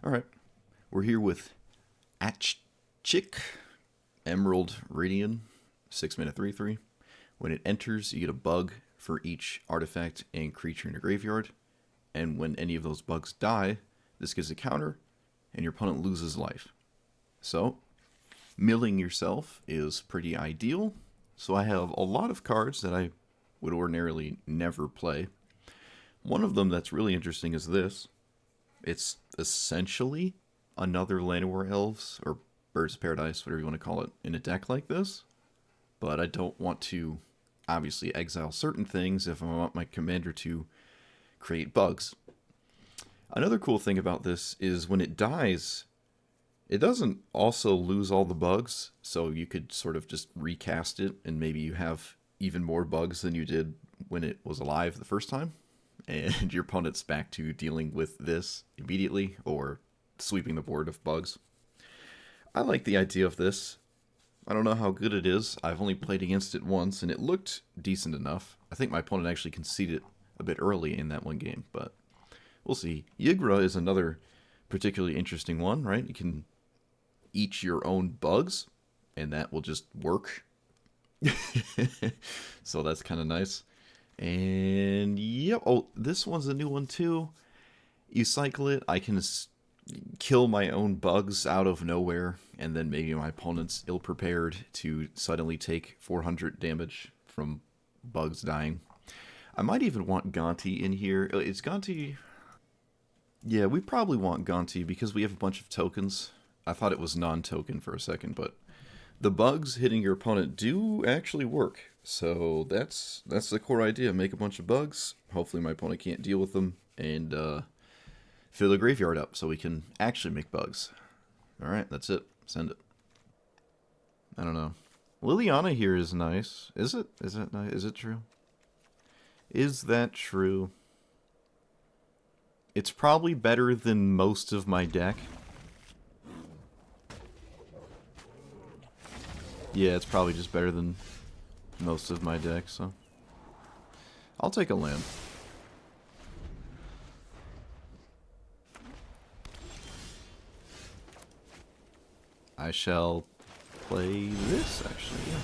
Alright, we're here with Aatchik, Emerald Radian, 6-mana 3/3. When it enters, you get a bug for each artifact and creature in your graveyard. And when any of those bugs die, this gives a counter, and your opponent loses life. So, milling yourself is pretty ideal. So I have a lot of cards that I would ordinarily never play. One of them that's really interesting is this. It's essentially another Llanowar Elves, or Birds of Paradise, whatever you want to call it, in a deck like this. But I don't want to, obviously, exile certain things if I want my commander to create bugs. Another cool thing about this is when it dies, it doesn't also lose all the bugs, so you could sort of just recast it, and maybe you have even more bugs than you did when it was alive the first time. And your opponent's back to dealing with this immediately, or sweeping the board of bugs. I like the idea of this. I don't know how good it is. I've only played against it once, and it looked decent enough. I think my opponent actually conceded a bit early in that one game, but we'll see. Ygra is another particularly interesting one, right? You can eat your own bugs, and that will just work. So that's kind of nice. And yep, oh, this one's a new one too. You cycle it, I can kill my own bugs out of nowhere, and then maybe my opponent's ill-prepared to suddenly take 400 damage from bugs dying. I might even want Gonti in here. Is Gonti... Yeah, we probably want Gonti because we have a bunch of tokens. I thought it was non-token for a second, but the bugs hitting your opponent do actually work. So that's the core idea. Make a bunch of bugs. Hopefully my opponent can't deal with them. And fill the graveyard up so we can actually make bugs. Alright, that's it. Send it. I don't know. Liliana here is nice. Is it? Is that nice? Is it true? Is that true? It's probably better than most of my deck. Yeah, it's probably just better than most of my deck, so I'll take a land. I shall play this, actually, yeah.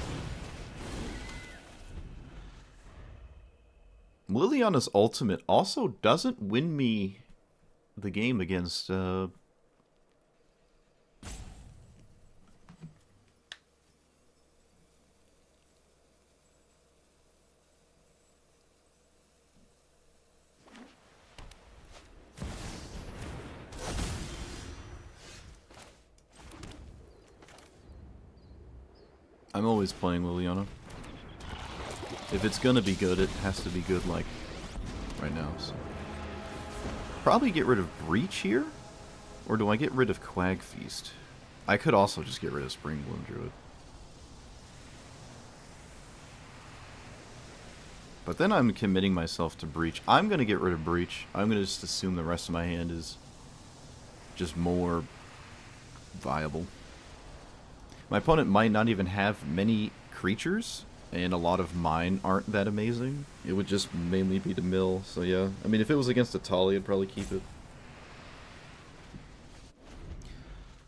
Liliana's ultimate also doesn't win me the game against I'm always playing Liliana. If it's gonna be good, it has to be good, like, right now, so. Probably get rid of Breach here? Or do I get rid of Quag Feast? I could also just get rid of Spring Bloom Druid. But then I'm committing myself to Breach. I'm gonna get rid of Breach. I'm gonna just assume the rest of my hand is just more viable. My opponent might not even have many creatures, and a lot of mine aren't that amazing. It would just mainly be to mill, so yeah. I mean, if it was against a Tali, I'd probably keep it.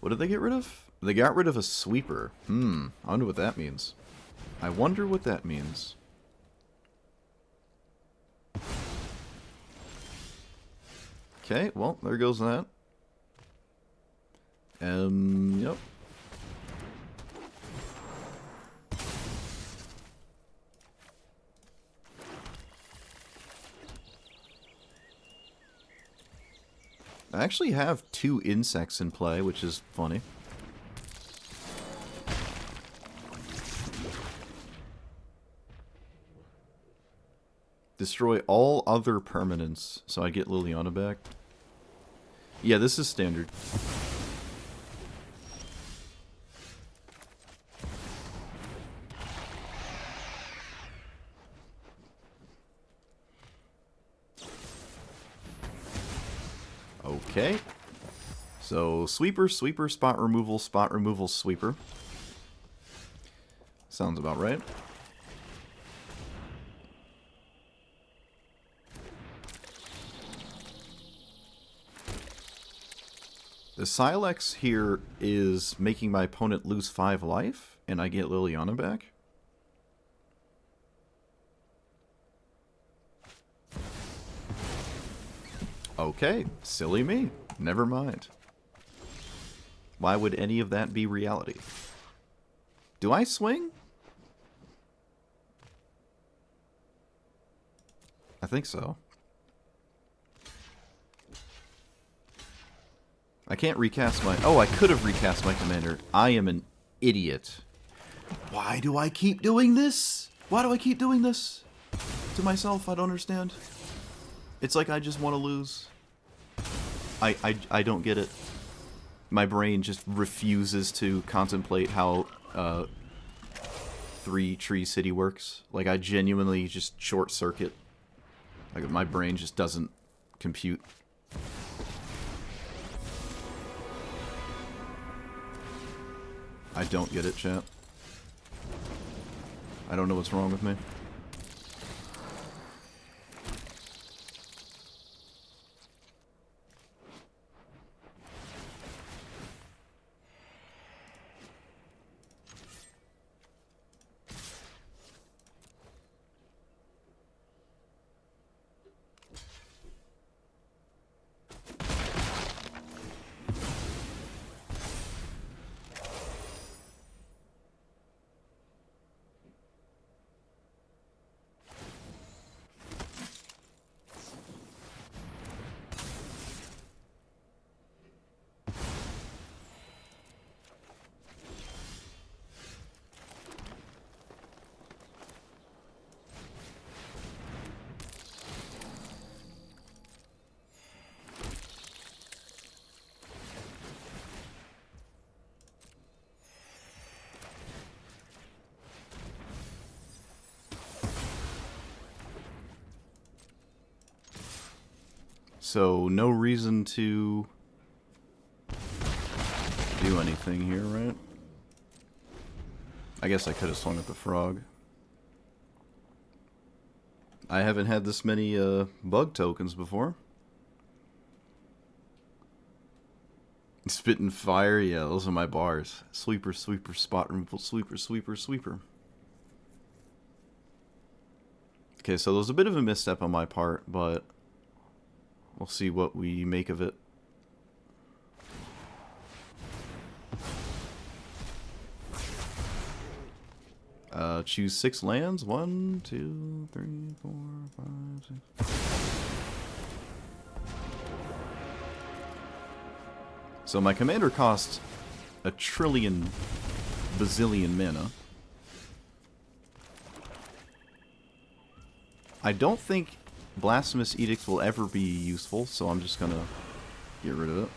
What did they get rid of? They got rid of a sweeper. I wonder what that means. I wonder what that means. Okay, well, there goes that. Yep. I actually have 2 insects in play, which is funny. Destroy all other permanents, so I get Liliana back. Yeah, this is standard. Okay. So, sweeper, sweeper, spot removal, sweeper. Sounds about right. The Silex here is making my opponent lose 5 life, and I get Liliana back. Okay, silly me. Never mind. Why would any of that be reality? Do I swing? I think so. I can't recast my... Oh, I could have recast my commander. I am an idiot. Why do I keep doing this? Why do I keep doing this? To myself, I don't understand. It's like I just want to lose. I don't get it. My brain just refuses to contemplate how 3 Tree City works. Like, I genuinely just short circuit. Like, my brain just doesn't compute. I don't get it, chat. I don't know what's wrong with me. So, no reason to do anything here, right? I guess I could have swung at the frog. I haven't had this many bug tokens before. Spitting fire, yeah, those are my bars. Sweeper, sweeper, spot removal, sweeper, sweeper, sweeper. Okay, so there's a bit of a misstep on my part, but we'll see what we make of it. Choose 6 lands. 1, 2, 3, 4, 5, 6. So my commander costs a trillion bazillion mana. I don't think Blasphemous Edict will ever be useful, so I'm just gonna get rid of it.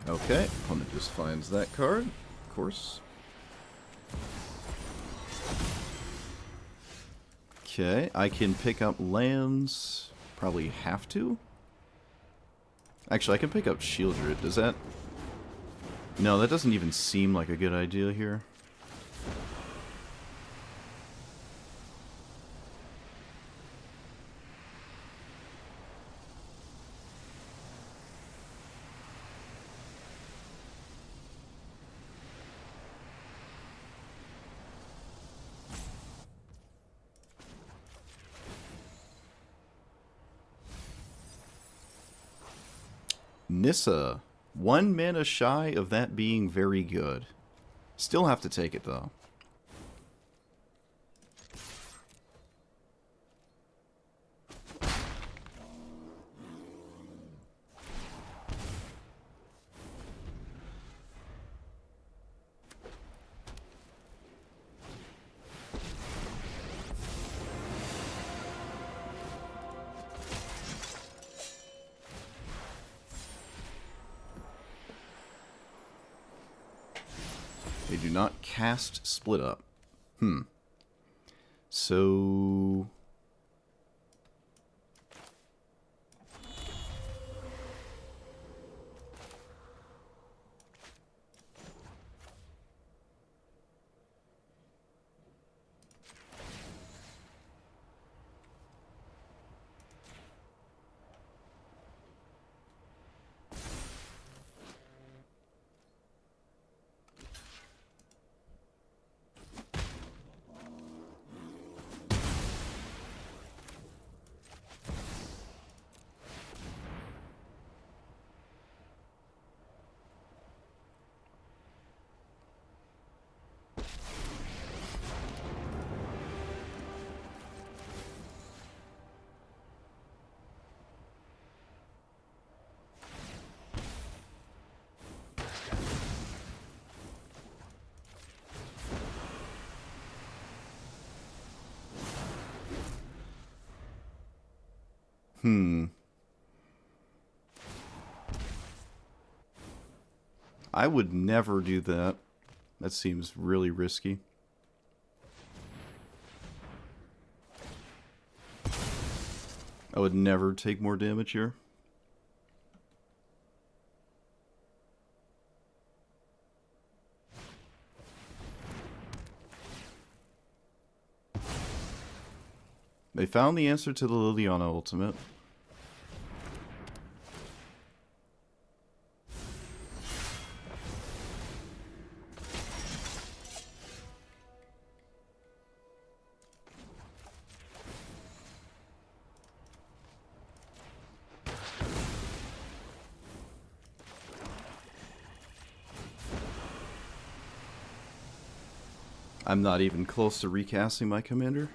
Okay, opponent just finds that card, of course. Okay, I can pick up lands, probably have to. Actually, I can pick up Shieldred. Does that... No, that doesn't even seem like a good idea here. Nissa. 1 mana shy of that being very good. Still have to take it, though. They do not cast Split Up. So... I would never do that. That seems really risky. I would never take more damage here. They found the answer to the Liliana ultimate. I'm not even close to recasting my commander.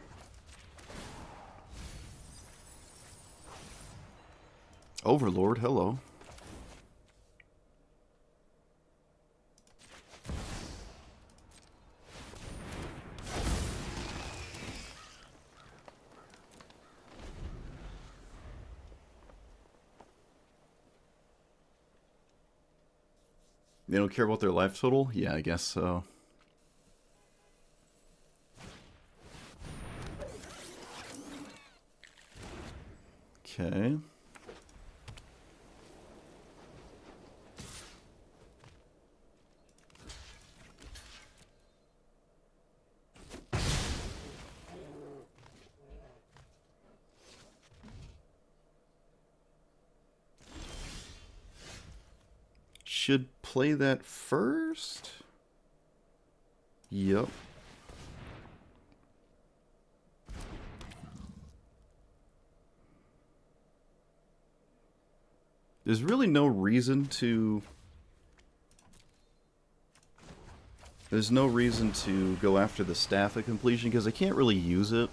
Overlord, hello. They don't care about their life total? Yeah, I guess so. Okay. Should play that first? Yep. There's really no reason to... There's no reason to go after the staff at completion because I can't really use it.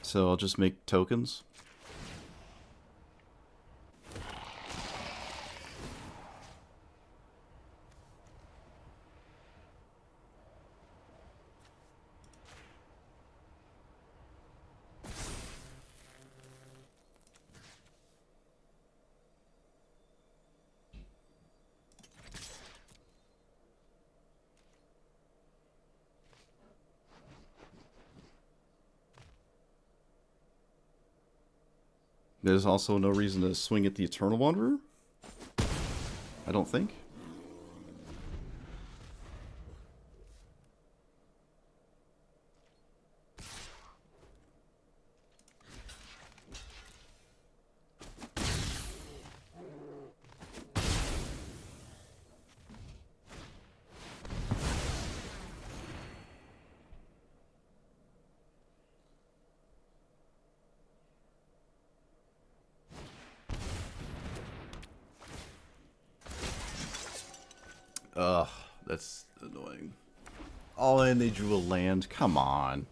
So I'll just make tokens. There's also no reason to swing at the Eternal Wanderer. I don't think. Ugh, that's annoying. Oh, and they drew a land. Come on.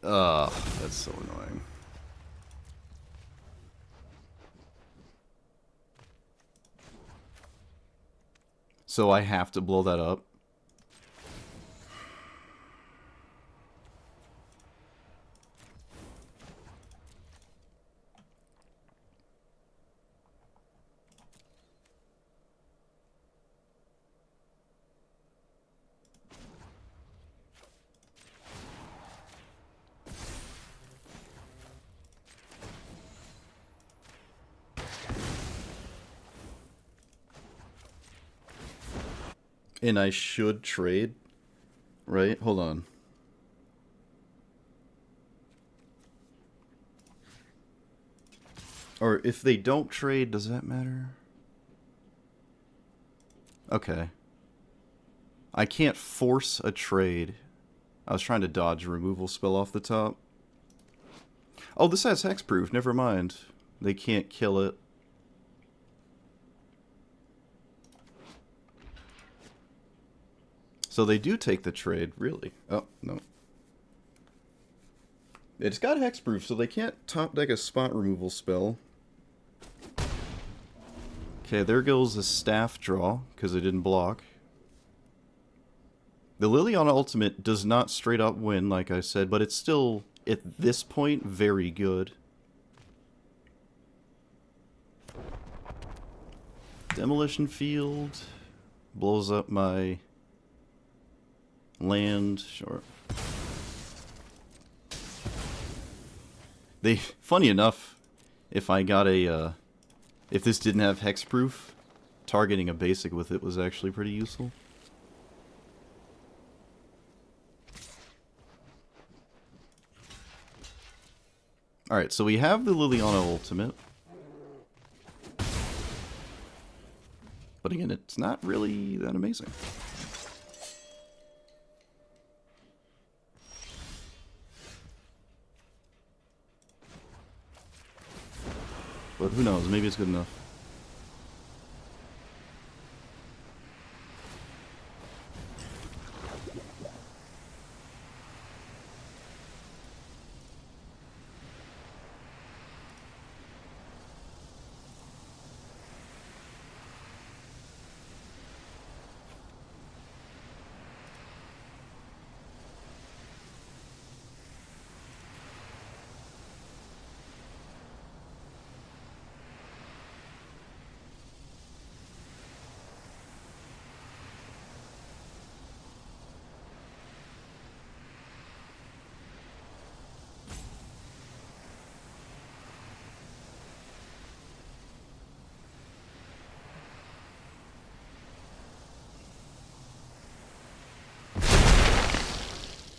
Ugh, that's so annoying. So I have to blow that up. And I should trade, right? Hold on. Or if they don't trade, does that matter? Okay. I can't force a trade. I was trying to dodge a removal spell off the top. Oh, this has hexproof. Never mind. They can't kill it. So they do take the trade, really. Oh, no. It's got hexproof, so they can't top deck a spot removal spell. Okay, there goes a staff draw, because it didn't block. The Liliana ultimate does not straight up win, like I said, but it's still, at this point, very good. Demolition Field blows up my land. Sure. Funny enough, if I got a, if this didn't have hexproof, targeting a basic with it was actually pretty useful. Alright, so we have the Liliana ultimate. But again, it's not really that amazing. But who knows, maybe it's good enough.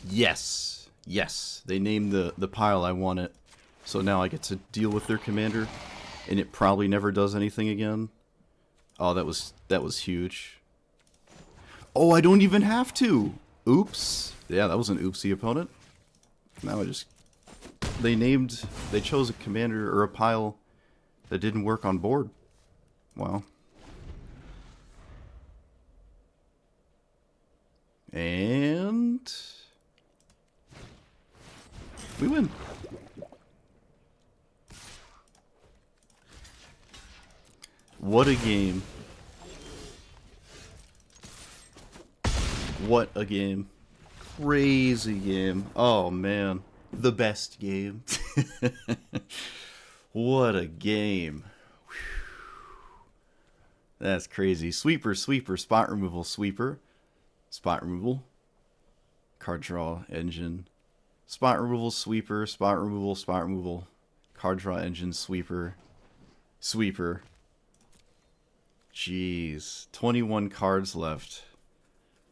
Yes. Yes. They named the pile I want it. So now I get to deal with their commander. And it probably never does anything again. Oh, that was huge. Oh, I don't even have to! Oops. Yeah, that was an oopsie opponent. Now they chose a commander or a pile that didn't work on board. Wow. And we win. What a game. What a game. Crazy game. Oh man. The best game. What a game. That's crazy. Sweeper, sweeper, spot removal, sweeper. Spot removal. Card draw, engine. Spot removal, sweeper, spot removal, card draw, engine, sweeper, sweeper. Jeez. 21 cards left.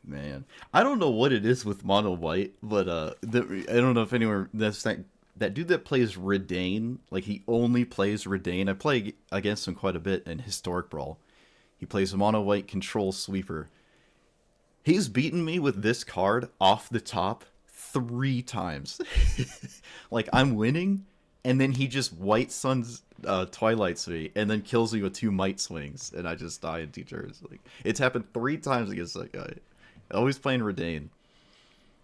Man. I don't know what it is with mono white, but I don't know if anyone, that dude that plays Radian, like he only plays Radian. I play against him quite a bit in Historic Brawl. He plays a mono white control sweeper. He's beaten me with this card off the top 3 times. Like, I'm winning, and then he just White Sun's Twilights me, and then kills me with 2 Might Swings, and I just die in 2 turns. Like, it's happened 3 times against that guy. Always playing Radain.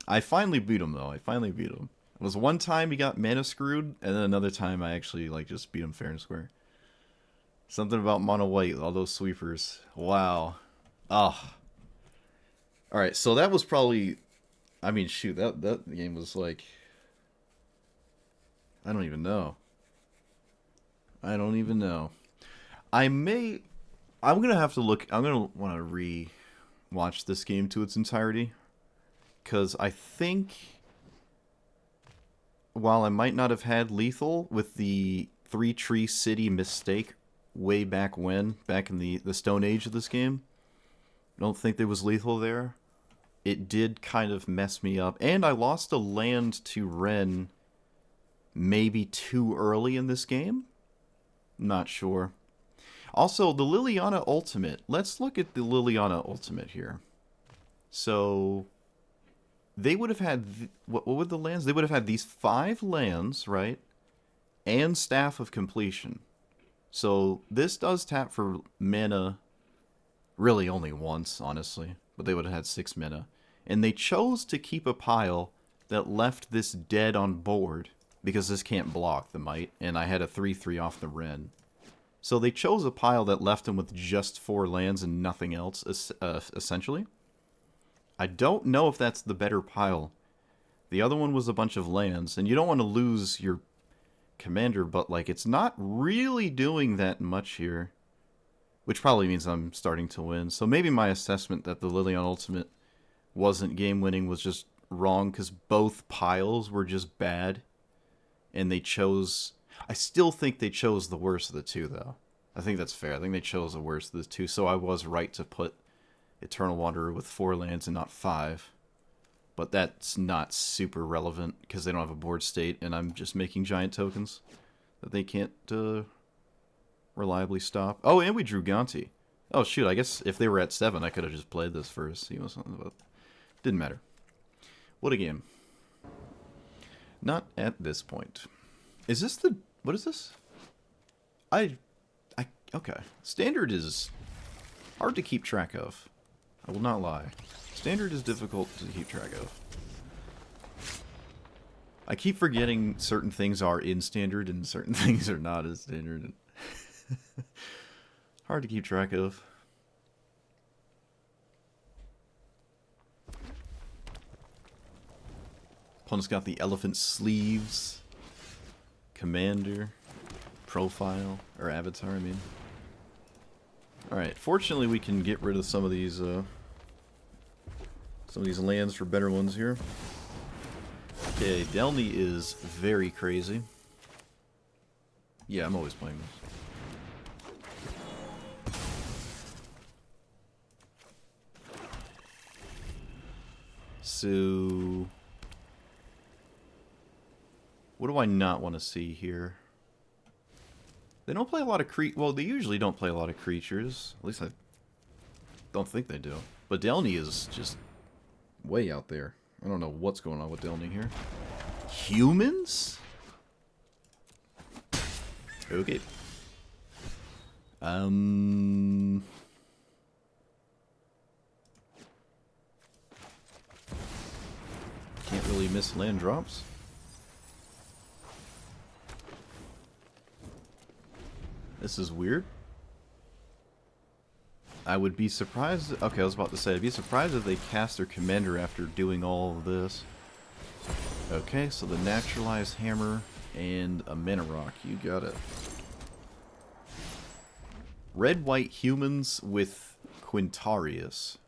I finally beat him, though. I finally beat him. It was one time he got mana screwed, and then another time I actually, like, just beat him fair and square. Something about mono white, all those sweepers. Wow. Ah. Alright, so that was probably... I mean, shoot, that game was like... I don't even know. I don't even know. I'm gonna have to look... I'm gonna want to re-watch this game to its entirety. Because I think... While I might not have had lethal with the 3-tree city mistake way back when, back in the Stone Age of this game, I don't think there was lethal there. It did kind of mess me up. And I lost a land to Ren maybe too early in this game. Not sure. Also, the Liliana Ultimate. Let's look at the Liliana Ultimate here. So, they would have had... What were the lands? They would have had these 5 lands, right? And Staff of Completion. So, this does tap for mana really only once, honestly. But they would have had 6 mana. And they chose to keep a pile that left this dead on board. because this can't block the Might, and I had a 3/3 off the Ren. So they chose a pile that left him with just 4 lands and nothing else, essentially. I don't know if that's the better pile. The other one was a bunch of lands, and you don't want to lose your commander, but like it's not really doing that much here. Which probably means I'm starting to win. So maybe my assessment that the Lilion Ultimate wasn't game-winning was just wrong, because both piles were just bad. And they chose... I still think they chose the worst of the two, though. I think that's fair. I think they chose the worst of the two, so I was right to put Eternal Wanderer with 4 lands and not 5. But that's not super relevant, because they don't have a board state, and I'm just making giant tokens that they can't reliably stop. Oh, and we drew Gonti. Oh, shoot, I guess if they were at 7, I could have just played this first. See what something about. Didn't matter. What a game. Not at this point. Is this the... What is this? Okay. Standard is hard to keep track of. I will not lie. Standard is difficult to keep track of. I keep forgetting certain things are in Standard and certain things are not in Standard. Hard to keep track of. Opponent's got the elephant sleeves. Commander. Profile. Or avatar, I mean. Alright, fortunately we can get rid of some of these lands for better ones here. Okay, Delny is very crazy. Yeah, I'm always playing this. So... what do I not want to see here? They don't play a lot of well, they usually don't play a lot of creatures. At least I don't think they do. But Delny is just way out there. I don't know what's going on with Delny here. Humans? Okay. Can't really miss land drops. This is weird. I would be surprised... Okay, I was about to say, I'd be surprised if they cast their commander after doing all of this. Okay, so the naturalized hammer and a mana rock. You got it. Red-white humans with Quintarius.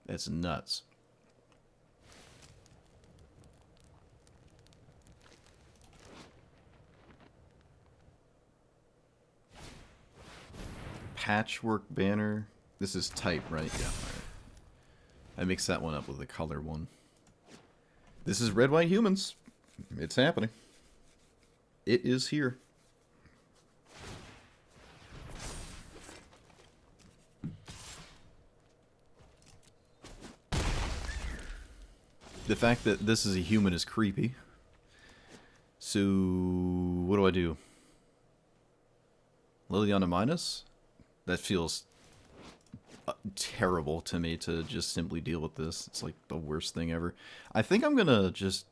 That's nuts. Patchwork banner. This is type, right? Yeah. Right. I mixed that one up with the color one. This is red white humans. It's happening. It is here. The fact that this is a human is creepy. So what do I do? Liliana minus? That feels terrible to me to just simply deal with this. It's like the worst thing ever. I think I'm gonna just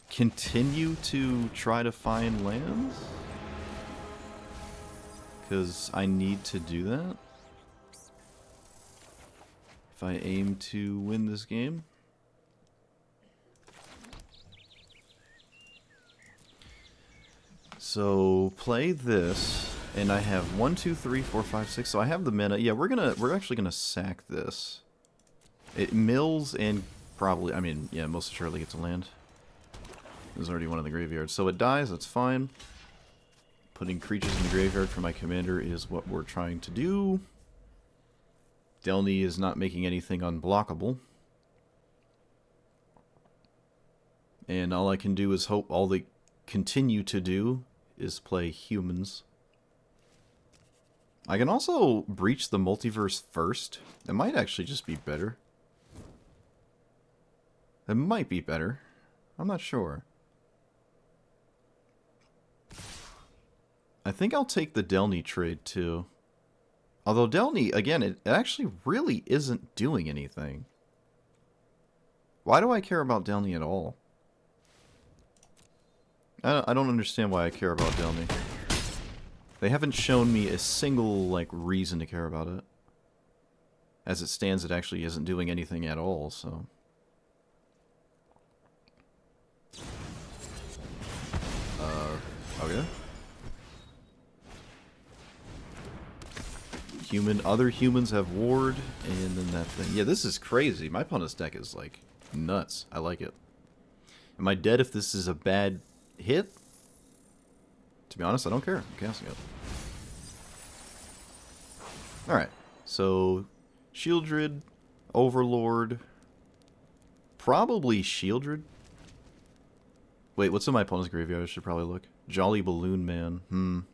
continue to try to find lands, because I need to do that if I aim to win this game. So play this. And I have 1, 2, 3, 4, 5, 6. So I have the mana. Yeah, we're actually gonna sack this. It mills and probably, I mean, yeah, most surely gets a land. There's already one in the graveyard. So it dies, that's fine. Putting creatures in the graveyard for my commander is what we're trying to do. Delny is not making anything unblockable. And all I can do is hope all they continue to do is play humans. I can also breach the multiverse first. That might actually just be better. It might be better. I'm not sure. I think I'll take the Delny trade too. Although Delny, again, it actually really isn't doing anything. Why do I care about Delny at all? I don't understand why I care about Delny. They haven't shown me a single, like, reason to care about it. As it stands, it actually isn't doing anything at all, so... Okay. Other humans have ward, and then that thing. Yeah, this is crazy. My opponent's deck is, like, nuts. I like it. Am I dead if this is a bad hit? To be honest, I don't care. I'm casting it. Alright, so Shieldred, Overlord, probably Shieldred. Wait, what's in my opponent's graveyard? I should probably look. Jolly Balloon Man.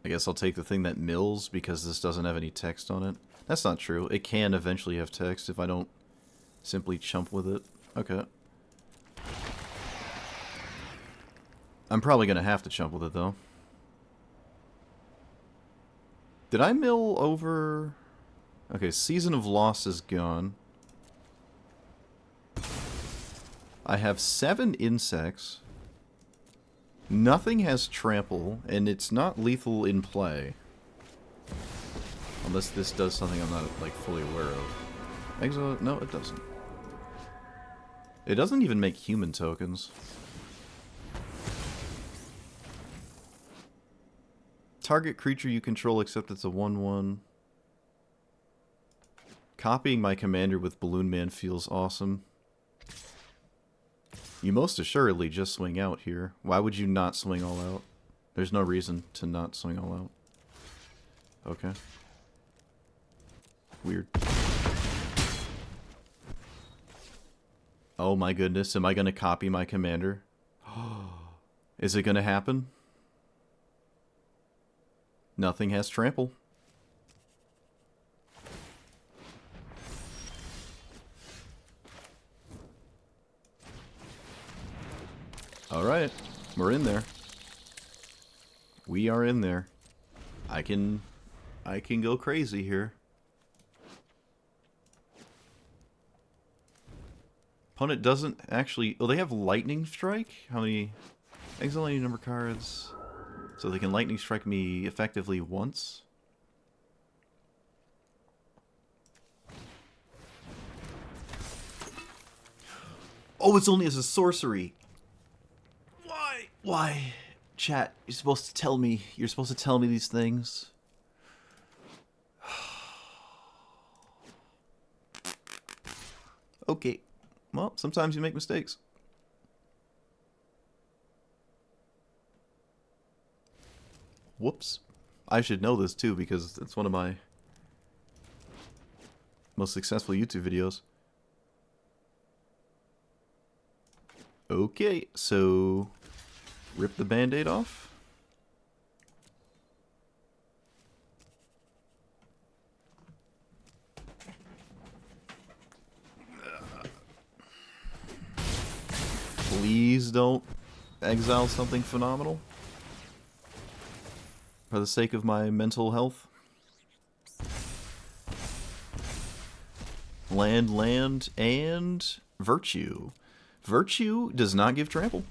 I guess I'll take the thing that mills because this doesn't have any text on it. That's not true. It can eventually have text if I don't simply chump with it. Okay. I'm probably going to have to chump with it, though. Did I mill over... Okay, Season of Loss is gone. I have 7 insects. Nothing has trample, and it's not lethal in play. Unless this does something I'm not, like, fully aware of. Exile? No, it doesn't. It doesn't even make human tokens. Target creature you control except it's a 1/1. Copying my commander with Balloon Man feels awesome. You most assuredly just swing out here. Why would you not swing all out? There's no reason to not swing all out. Okay. Weird. Oh my goodness, am I going to copy my commander? Is it going to happen? Nothing has trample. Alright, we're in there. We are in there. I can go crazy here. Opponent doesn't actually... Oh, they have Lightning Strike? How many... Exile any number of cards. So they can Lightning Strike me effectively once. Oh, it's only as a sorcery. Why? Why? Chat, you're supposed to tell me. You're supposed to tell me these things. Okay. Well, sometimes you make mistakes. Whoops. I should know this too because it's one of my most successful YouTube videos. Okay, so rip the band-aid off. Please don't exile something phenomenal. For the sake of my mental health. Land, and Virtue. Virtue does not give trample.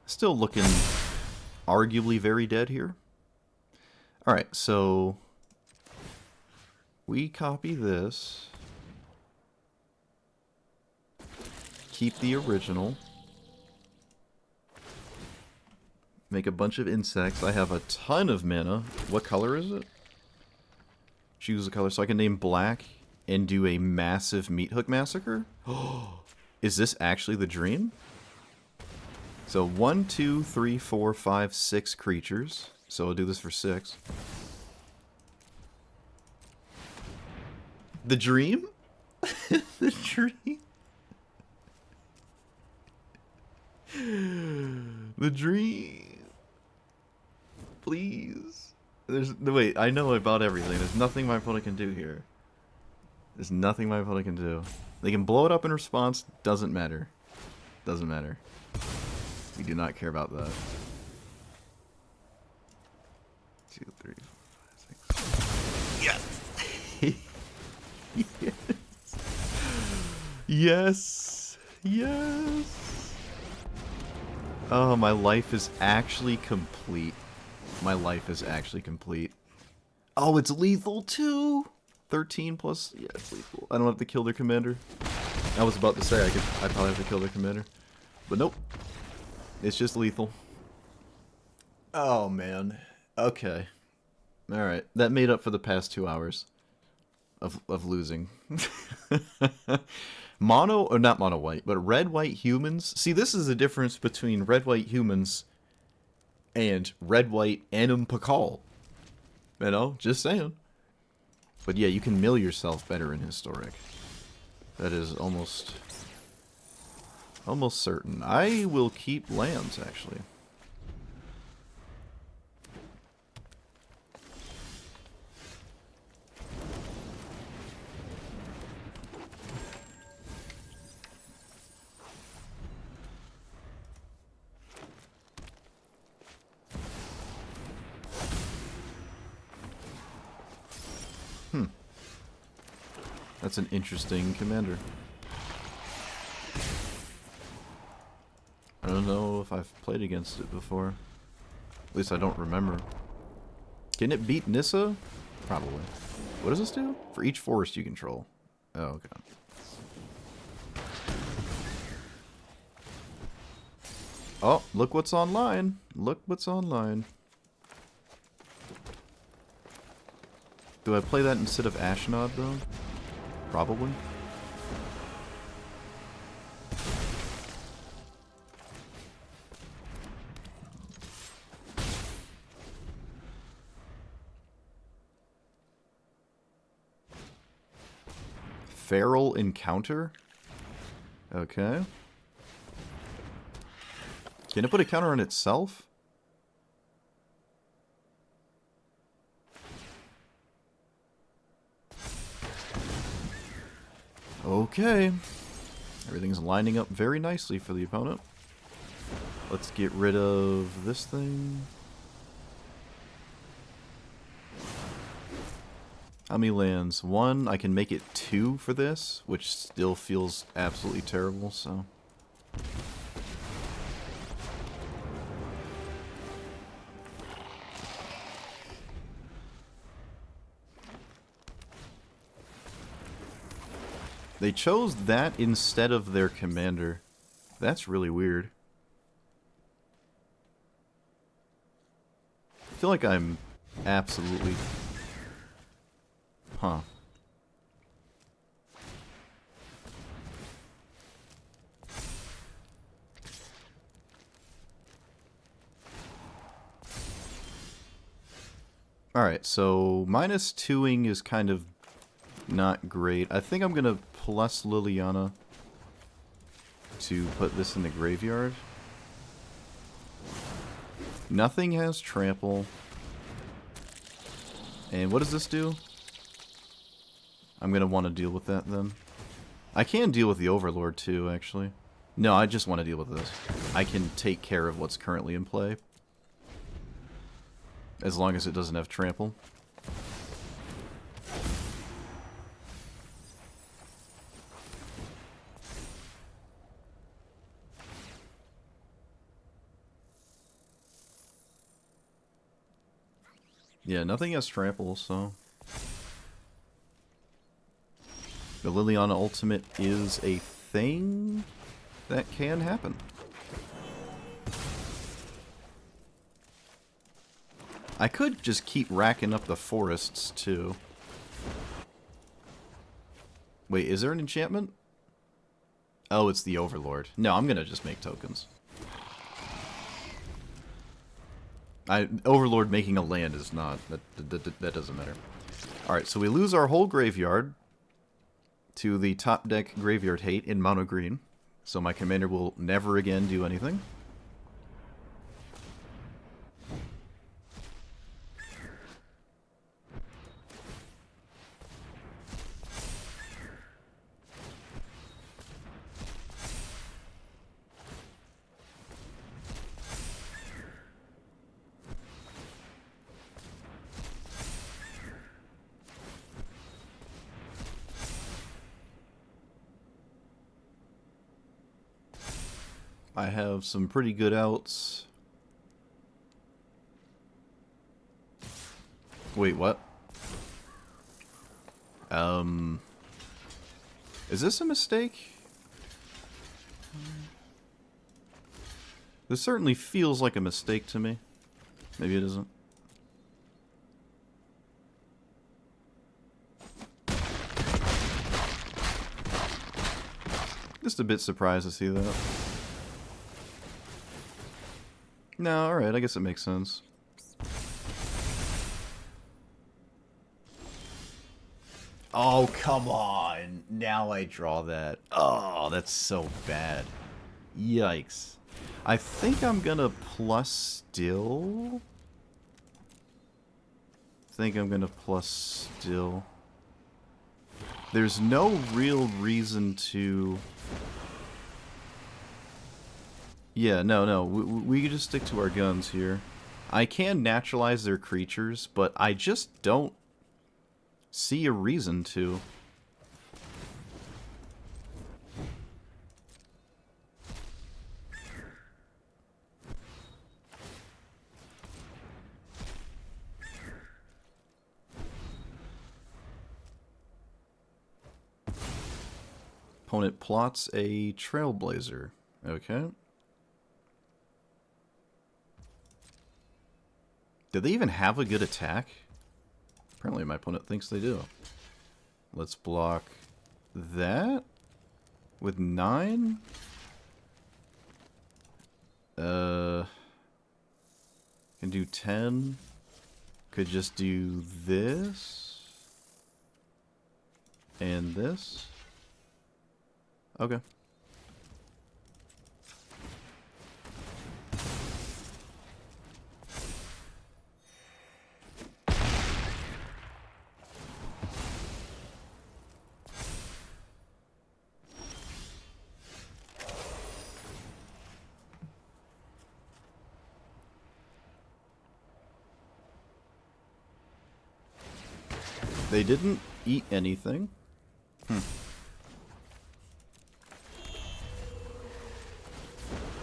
Still looking arguably very dead here. Alright, so we copy this, keep the original, make a bunch of insects. I have a ton of mana. What color is it? Choose a color so I can name black and do a massive meat hook massacre. Is this actually the dream? So 1, 2, 3, 4, 5, 6 creatures. So I'll do this for 6. The dream? The dream? The dream. Please. There's no wait, I know about everything. There's nothing my opponent can do here. There's nothing my opponent can do. They can blow it up in response. Doesn't matter. Doesn't matter. We do not care about that. 2, 3, 4, 5, 6. Yes. Yes. Yes. Oh, my life is actually complete. My life is actually complete. Oh, it's lethal too. 13 plus. Yeah, it's lethal. I don't have to kill their commander. I was about to say I probably have to kill their commander, but nope. It's just lethal. Oh man. Okay. All right. That made up for the past 2 hours of losing. Mono, or not mono white, but red white humans. See, this is the difference between red white humans and red white Anim Pakal. You know, just saying. But yeah, you can mill yourself better in historic. That is almost certain. I will keep lands actually. That's an interesting commander. I don't know if I've played against it before. At least I don't remember. Can it beat Nissa? Probably. What does this do? For each forest you control. Oh, okay. Oh, look what's online. Look what's online. Do I play that instead of Ashnod, though? Probably. Feral Encounter? Okay. Can it put a counter on itself? Okay. Everything's lining up very nicely for the opponent. Let's get rid of this thing. How many lands? 1. I can make it 2 for this, which still feels absolutely terrible, so... They chose that instead of their commander. That's really weird. I feel like I'm absolutely... Huh. Alright, so minus 2ing is kind of not great. I think I'm going to plus Liliana to put this in the graveyard. Nothing has trample. And what does this do? I'm going to want to deal with that then. I can deal with the Overlord too, actually. No, I just want to deal with this. I can take care of what's currently in play. As long as it doesn't have trample. Yeah, nothing has trample, so... The Liliana ultimate is a thing that can happen. I could just keep racking up the forests, too. Wait, is there an enchantment? Oh, it's the Overlord. No, I'm gonna just make tokens. Overlord making a land is not... That doesn't matter. Alright, so we lose our whole graveyard to the top deck graveyard hate in mono green. So my commander will never again do anything. I have some pretty good outs. Wait, what? Is this a mistake? This certainly feels like a mistake to me. Maybe it isn't. Just a bit surprised to see that. No, alright, I guess it makes sense. Oh, come on. Now I draw that. Oh, that's so bad. Yikes. I think I'm gonna plus still. There's no real reason to... Yeah, no. We can just stick to our guns here. I can naturalize their creatures, but I just don't see a reason to. Opponent plots a Trailblazer. Okay. Do they even have a good attack? Apparently my opponent thinks they do. Let's block that with 9. Can do 10. Could just do this. And this. Okay. They didn't eat anything.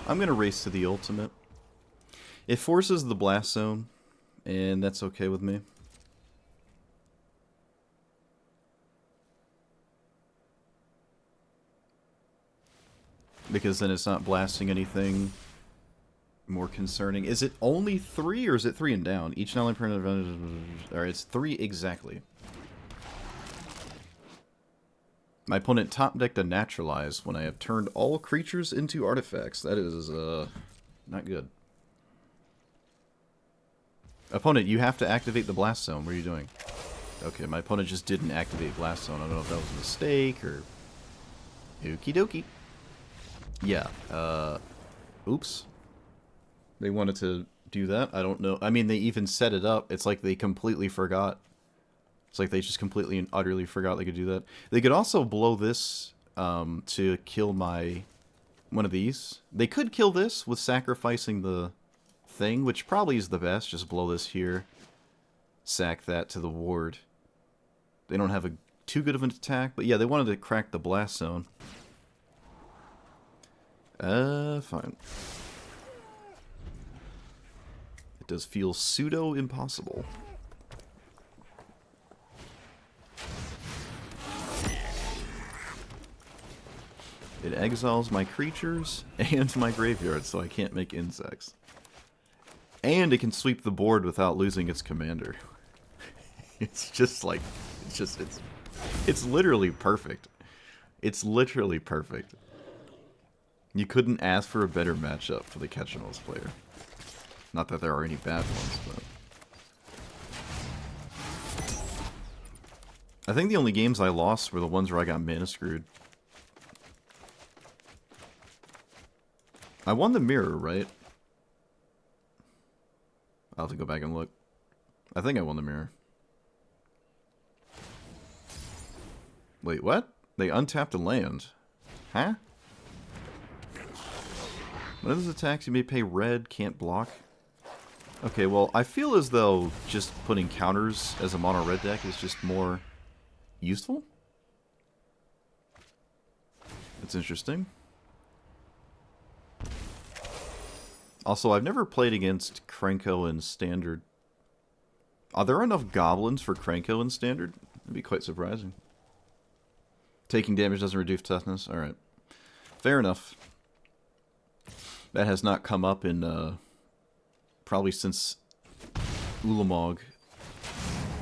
I'm gonna race to the ultimate. It forces the blast zone, and that's okay with me. Because then it's not blasting anything more concerning. Is it only 3 or is it 3 and down? Each not only permanent advantage. Alright, it's 3 exactly. My opponent top decked a naturalize when I have turned all creatures into artifacts. That is, not good. Opponent, you have to activate the blast zone. What are you doing? Okay, my opponent just didn't activate blast zone. I don't know if that was a mistake or... Okie dokie. Yeah, oops. They wanted to do that? I don't know. I mean, they even set it up. It's like they completely forgot. It's like they just completely and utterly forgot they could do that. They could also blow this to kill my... one of these. They could kill this with sacrificing the thing, which probably is the best. Just blow this here. Sack that to the ward. They don't have a too good of an attack, but yeah, they wanted to crack the blast zone. Fine. It does feel pseudo-impossible. It exiles my creatures and my graveyard, so I can't make insects. And it can sweep the board without losing its commander. It's just like, it's literally perfect. It's literally perfect. You couldn't ask for a better matchup for the Catch-All player. Not that there are any bad ones, but... I think the only games I lost were the ones where I got mana screwed. I won the mirror, right? I'll have to go back and look. I think I won the mirror. Wait, what? They untapped a land. Huh? One of those attacks you may pay red, can't block. Okay, well, I feel as though just putting counters as a mono red deck is just more useful. That's interesting. Also, I've never played against Krenko in Standard. Are there enough goblins for Krenko in Standard? That'd be quite surprising. Taking damage doesn't reduce toughness? Alright. Fair enough. That has not come up in, probably since Ulamog,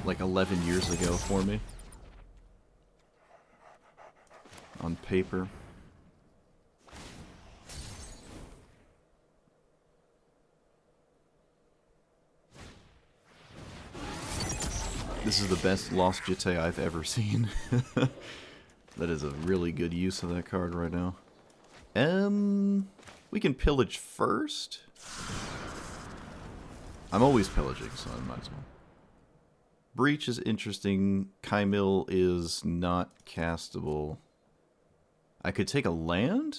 like 11 years ago for me. On paper. This is the best Lost Jite I've ever seen. That is a really good use of that card right now. We can pillage first. I'm always pillaging, so I might as well. Breach is interesting. Chimil is not castable. I could take a land?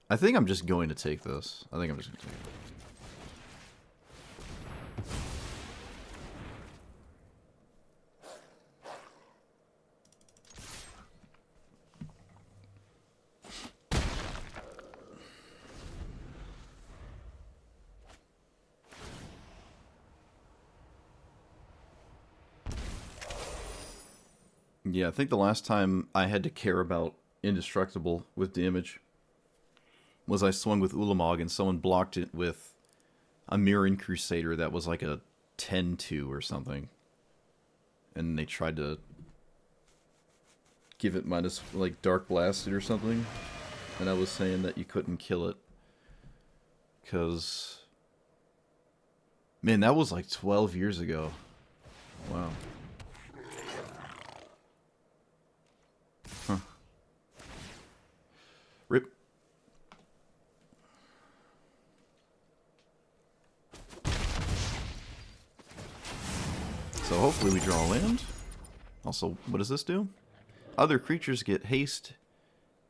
I think I'm just going to take this. I think I'm just going to take it. Yeah, I think the last time I had to care about indestructible with damage was I swung with Ulamog and someone blocked it with a Mirroring Crusader that was like a 10-2 or something. And they tried to give it minus, like, Dark Blasted or something. And I was saying that you couldn't kill it. Because... Man, that was like 12 years ago. Wow. Huh. Rip. So hopefully we draw land. Also, what does this do? Other creatures get haste,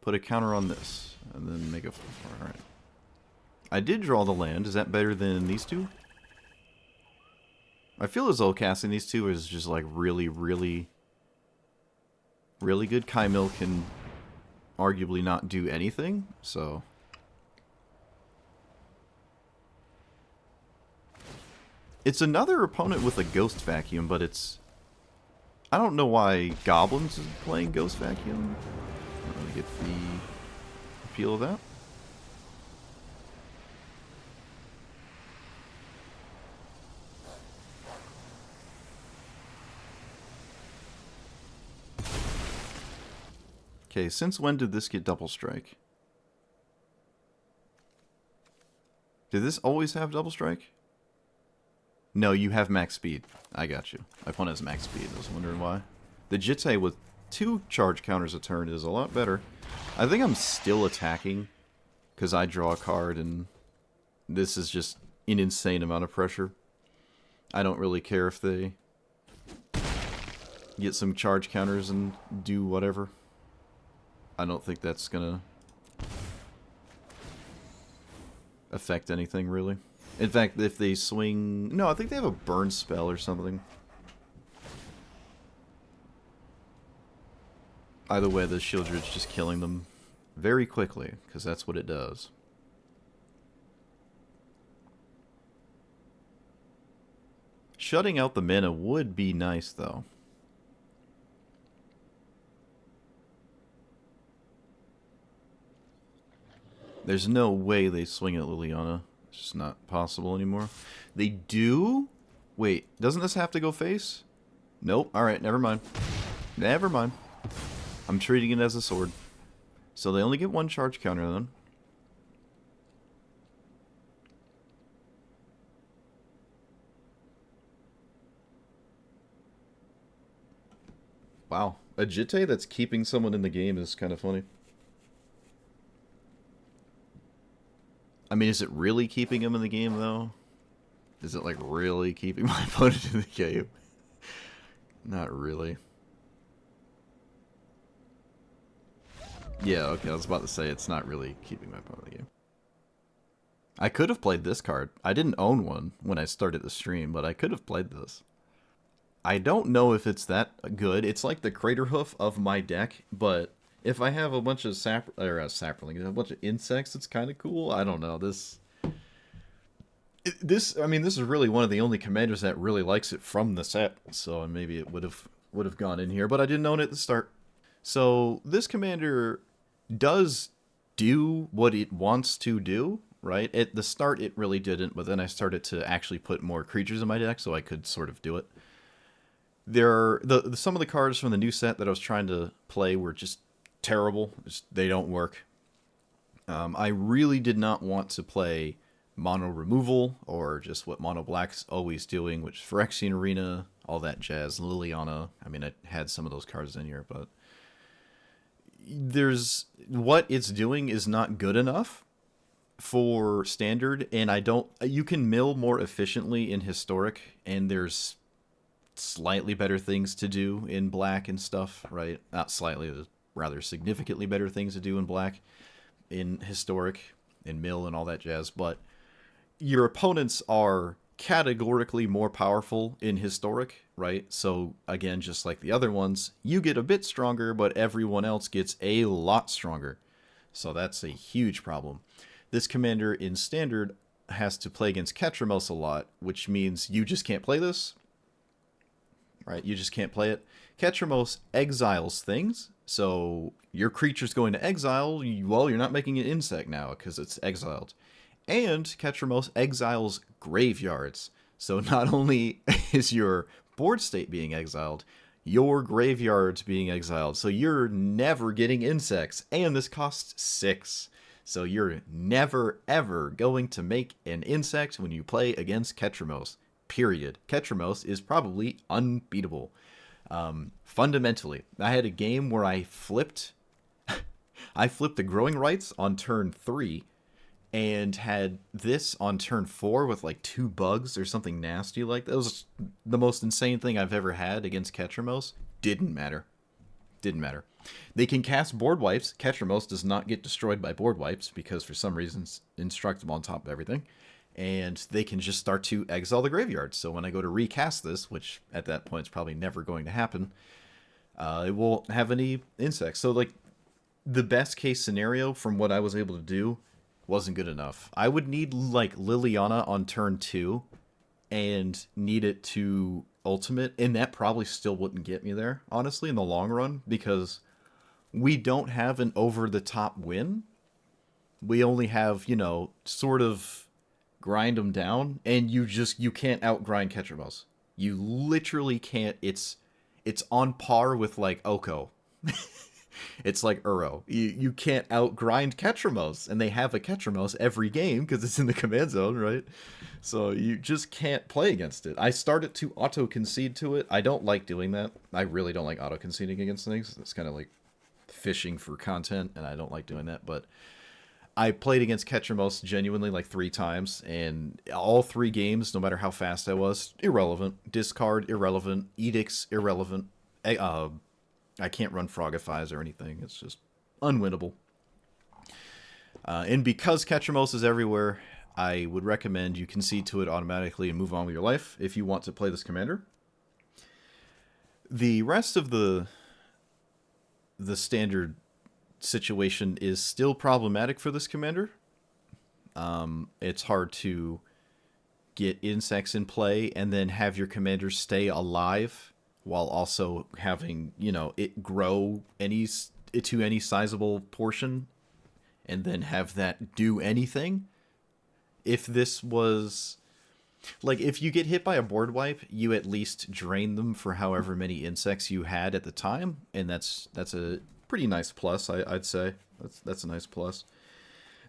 put a counter on this, and then make a 4/4. Alright. I did draw the land. Is that better than these two? I feel as though casting these two is just like really, really, really good. Chimil can arguably not do anything, so... It's another opponent with a Ghost Vacuum, but it's... I don't know why Goblins is playing Ghost Vacuum. I don't really get the appeal of that. Okay, since when did this get Double Strike? Did this always have Double Strike? No, you have max speed. I got you. My opponent has max speed. I was wondering why. The Jite with 2 charge counters a turn is a lot better. I think I'm still attacking because I draw a card and this is just an insane amount of pressure. I don't really care if they get some charge counters and do whatever. I don't think that's gonna affect anything, really. In fact, if they swing... No, I think they have a burn spell or something. Either way, the Shieldred's just killing them very quickly, because that's what it does. Shutting out the mana would be nice, though. There's no way they swing at Liliana. It's just not possible anymore. They do? Wait, doesn't this have to go face? Nope. Alright, never mind. Never mind. I'm treating it as a sword. So they only get 1 charge counter then. Wow. A Jite that's keeping someone in the game is kind of funny. I mean, is it really keeping him in the game, though? Is it, like, really keeping my opponent in the game? Not really. Yeah, okay, I was about to say it's not really keeping my opponent in the game. I could have played this card. I didn't own one when I started the stream, but I could have played this. I don't know if it's that good. It's like the Crater Hoof of my deck, but If I have a bunch of saplings, a bunch of insects, it's kind of cool. I don't know. I mean, this is really one of the only commanders that really likes it from the set. So maybe it would have gone in here, but I didn't own it at the start. So this commander does do what it wants to do, right? At the start, it really didn't, but then I started to actually put more creatures in my deck, so I could sort of do it. Some of the cards from the new set that I was trying to play were just terrible. They don't work. I really did not want to play mono removal or just what mono black's always doing, which is Phyrexian Arena, all that jazz, Liliana. I mean, I had some of those cards in here, but there's what it's doing is not good enough for standard, and you can mill more efficiently in historic, and there's slightly better things to do in black and stuff, right? Not slightly, rather significantly better things to do in black, in historic, in mill and all that jazz, but your opponents are categorically more powerful in historic, right? So again, just like the other ones, you get a bit stronger, but everyone else gets a lot stronger. So that's a huge problem. This commander in standard has to play against Ketramos a lot, which means you just can't play this, right? You just can't play it. Ketramos exiles things, so your creature's going to exile. Well, you're not making an insect now because it's exiled. And Ketramos exiles graveyards. So not only is your board state being exiled, your graveyard's being exiled. So you're never getting insects. And this costs 6. So you're never, ever going to make an insect when you play against Ketramos. Period. Ketramos is probably unbeatable. Fundamentally, I had a game where I flipped the Growing Rights on turn 3 and had this on turn 4 with like 2 bugs or something nasty like that. It was the most insane thing I've ever had against Ketramos. Didn't matter. They can cast board wipes. Ketramos does not get destroyed by board wipes because for some reason it's instructable on top of everything. And they can just start to exile the graveyard. So when I go to recast this, which at that point is probably never going to happen, it won't have any insects. So like the best case scenario from what I was able to do wasn't good enough. I would need like Liliana on turn 2 and need it to ultimate, and that probably still wouldn't get me there, honestly, in the long run, because we don't have an over-the-top win. We only have, sort of grind them down, and you can't outgrind Ketramos. You literally can't. It's on par with like Oko. It's like Uro. You can't outgrind Ketramos, and they have a Ketramos every game because it's in the command zone, right? So you just can't play against it. I started to auto-concede to it. I don't like doing that. I really don't like auto-conceding against things. It's kind of like fishing for content, and I don't like doing that. But I played against Ketramos genuinely like 3 times, and all 3 games, no matter how fast I was, irrelevant. Discard, irrelevant. Edicts, irrelevant. I can't run Frogifies or anything. It's just unwinnable. And because Ketramos is everywhere, I would recommend you concede to it automatically and move on with your life if you want to play this commander. The rest of the standard situation is still problematic for this commander. It's hard to get insects in play and then have your commander stay alive while also having, it grow to any sizable portion and then have that do anything. If this was like, if you get hit by a board wipe, you at least drain them for however many insects you had at the time, and that's a pretty nice plus, I'd say. That's a nice plus.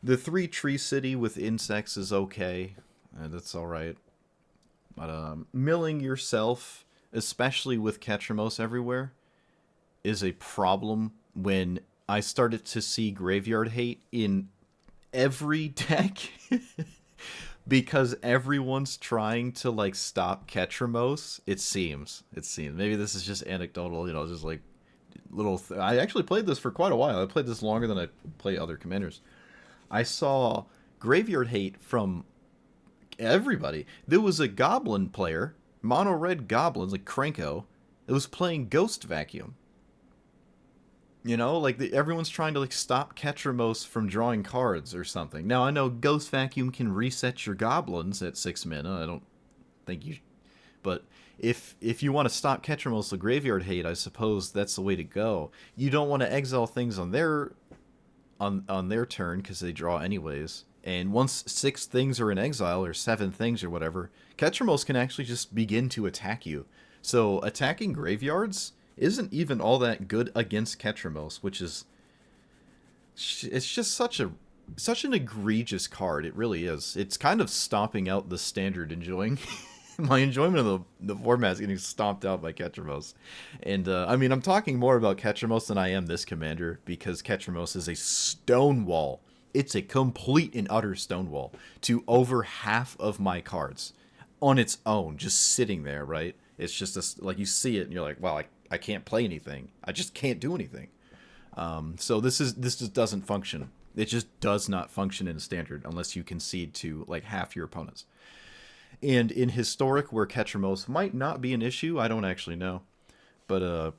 The 3 tree city with insects is okay. That's all right. But milling yourself, especially with Ketramos everywhere, is a problem when I started to see graveyard hate in every deck. Because everyone's trying to like stop Ketramos, it seems. Maybe this is just anecdotal, just like little. I actually played this for quite a while. I played this longer than I play other commanders. I saw graveyard hate from everybody. There was a Goblin player, mono red Goblins like Krenko, that was playing Ghost Vacuum. You know, like everyone's trying to like stop Ketramos from drawing cards or something. Now I know Ghost Vacuum can reset your goblins at 6 mana. I don't think you, but if you want to stop Ketramos the graveyard hate, I suppose that's the way to go. You don't want to exile things on their turn because they draw anyways. And once 6 things are in exile or 7 things or whatever, Ketramos can actually just begin to attack you. So attacking graveyards isn't even all that good against Ketramos, which is it's just such an egregious card. It really is. It's kind of stomping out the standard enjoying. My enjoyment of the format is getting stomped out by Ketramos. And I mean, I'm talking more about Ketramos than I am this commander because Ketramos is a stonewall. It's a complete and utter stonewall to over half of my cards on its own, just sitting there, right? It's just like you see it and you're like, wow, I can't play anything. I just can't do anything. So this just doesn't function. It just does not function in standard unless you concede to like half your opponents. And in historic, where Ketramos might not be an issue, I don't actually know. But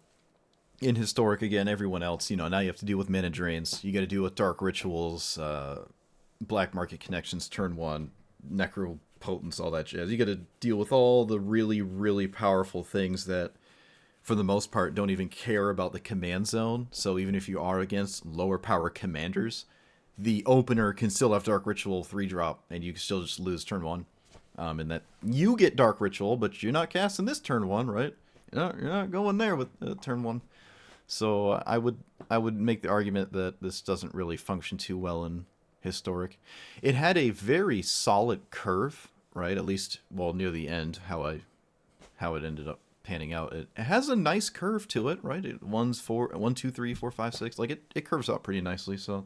in historic, again, everyone else, you know, now you have to deal with mana drains. You got to deal with dark rituals, black market connections, turn 1, necropotence, all that jazz. You got to deal with all the really, really powerful things that, for the most part, don't even care about the command zone. So even if you are against lower power commanders, the opener can still have dark ritual 3-drop, and you can still just lose turn 1. And that you get dark ritual, but you're not casting this turn 1, right? You're not going there with turn 1. So I would make the argument that this doesn't really function too well in historic. It had a very solid curve, right? At least, well, near the end, how it ended up panning out. It has a nice curve to it, right? It 1, 2, 3, 4, 5, 6. Like it curves up pretty nicely. So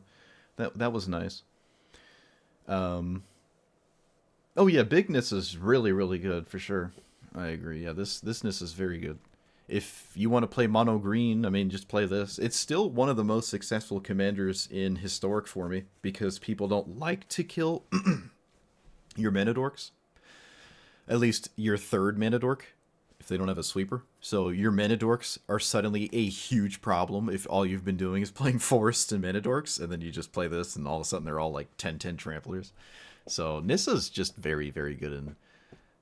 that was nice. Oh yeah, bigness is really, really good for sure. I agree. Yeah, thisness is very good. If you want to play mono green, I mean, just play this. It's still one of the most successful commanders in historic for me because people don't like to kill your mana dorks. At least your third mana dork, if they don't have a sweeper. So your mana dorks are suddenly a huge problem if all you've been doing is playing forests and mana dorks, and then you just play this, and all of a sudden they're all like 10/10 tramplers. So Nissa's just very, very good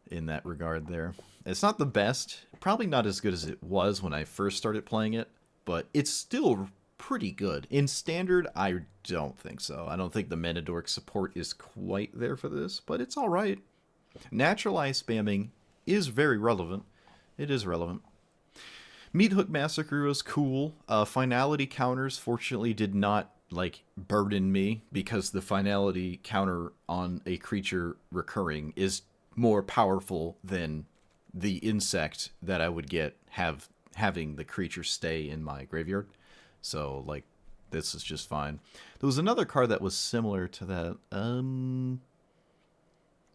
in that regard there. It's not the best, probably not as good as it was when I first started playing it, but it's still pretty good. In standard, I don't think so. I don't think the mana dork support is quite there for this, but it's all right. Natural Eye spamming is very relevant. It is relevant. Meat Hook Massacre was cool. Finality counters, fortunately, did not like burden me because the finality counter on a creature recurring is more powerful than the insect that I would get having the creature stay in my graveyard. So like this is just fine. There was another card that was similar to that.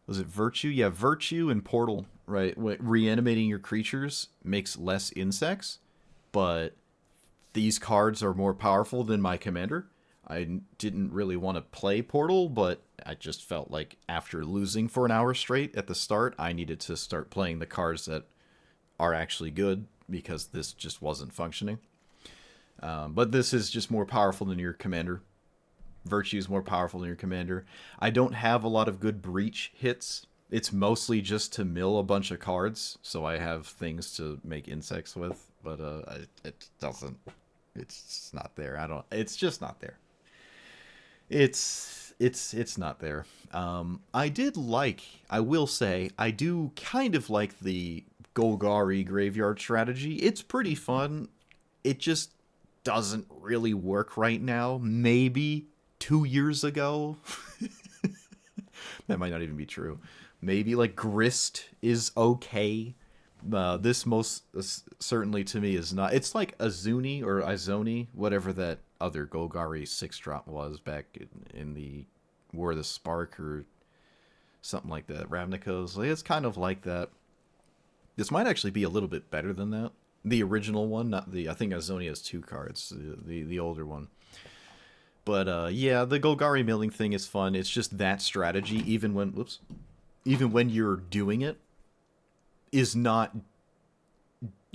Was it Virtue? Yeah, Virtue and Portal, right? Reanimating your creatures makes less insects, but these cards are more powerful than my commander. I didn't really want to play Portal, but I just felt like after losing for an hour straight at the start, I needed to start playing the cards that are actually good because this just wasn't functioning. But this is just more powerful than your commander. Virtue is more powerful than your commander. I don't have a lot of good breach hits. It's mostly just to mill a bunch of cards, so I have things to make insects with, but it doesn't. It's not there. It's just not there. It's not there. I will say, I do kind of like the Golgari graveyard strategy. It's pretty fun. It just doesn't really work right now. Maybe 2 years ago. That might not even be true. Maybe like Grist is okay. This most certainly to me is not. It's like Azuni or Izoni, whatever that other Golgari 6-drop was back in the War of the Spark or something like that. Ravnica's. Like, it's kind of like that. This might actually be a little bit better than that. The original one, not the. I think Azoni has 2 cards. The older one. But yeah, the Golgari milling thing is fun. It's just that strategy, even when you're doing it, is not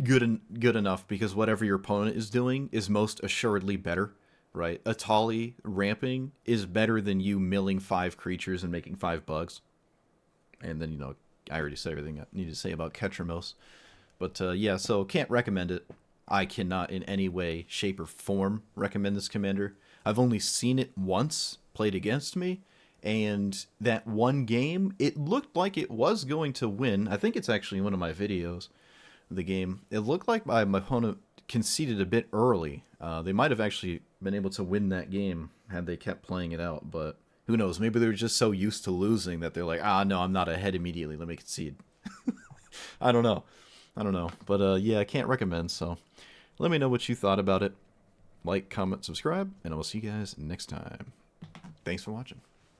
good enough, because whatever your opponent is doing is most assuredly better, right? A Tali ramping is better than you milling 5 creatures and making 5 bugs. And then, I already said everything I need to say about Ketramos. But yeah, so can't recommend it. I cannot in any way, shape, or form recommend this commander. I've only seen it once played against me, and that one game, it looked like it was going to win. I think it's actually in one of my videos, the game. It looked like my opponent conceded a bit early. They might have actually been able to win that game had they kept playing it out, but who knows? Maybe they were just so used to losing that they're like, no, I'm not ahead immediately. Let me concede. I don't know. But yeah, I can't recommend, so let me know what you thought about it. Like, comment, subscribe, and I will see you guys next time. Thanks for watching.